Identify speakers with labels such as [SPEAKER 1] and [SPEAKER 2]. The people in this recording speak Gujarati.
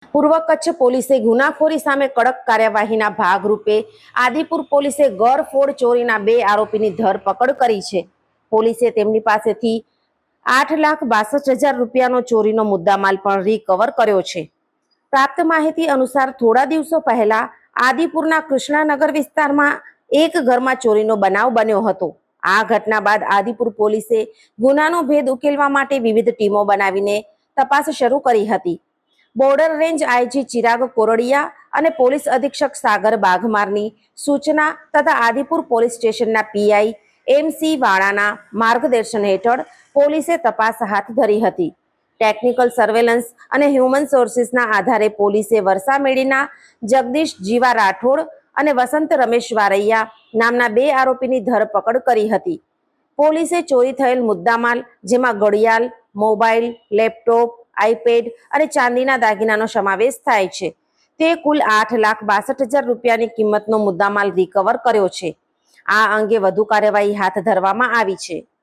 [SPEAKER 1] પૂર્વ કચ્છ પોલીસે ગુનાખોરી સામે કડક કાર્યવાહીના ભાગરૂપે આદિપુર પોલીસે ગળફોડ ચોરીના 2 આરોપીની ધરપકડ કરી છે. પોલીસે તેમની પાસેથી 8,62,000 રૂપિયાનો ચોરીનો મુદ્દામાલ પણ રિકવર કર્યો છે. પ્રાપ્ત માહિતી અનુસાર થોડા દિવસો પહેલા આદિપુરના કૃષ્ણાનગર વિસ્તારમાં એક ઘરમાં ચોરીનો બનાવ બન્યો હતો. આ ઘટના બાદ આદિપુર પોલીસે ગુનાનો ભેદ ઉકેલવા માટે વિવિધ ટીમો બનાવીને તપાસ શરૂ કરી હતી. Border range IG Chirag Kordia અને પોલીસ અધિક્ષક સાગર બાઘમારની સૂચના તથા આદિપુર પોલીસ સ્ટેશનના પીઆઈ MC વાળાના માર્ગદર્શન હેઠળ પોલીસે તપાસ હાથ ધરી હતી. ટેકનિકલ સર્વેલન્સ અને હ્યુમન સોર્સિસના આધારે પોલીસે વરસામેડીના જગદીશ જીવા રાઠોડ અને વસંત રમેશ વારૈયા નામના 2 આરોપીની ધરપકડ કરી હતી. પોલીસે ચોરી થયેલ મુદ્દામાલ જેમાં ઘડિયાળ, મોબાઈલ, લેપટોપ, આઈપેડ અને ચાંદીના દાગીનાનો સમાવેશ થાય છે તે કુલ 8,62,000 રૂપિયાની કિંમતનો મુદ્દામાલ રિકવર કર્યો છે. આ અંગે વધુ કાર્યવાહી હાથ ધરવામાં આવી છે.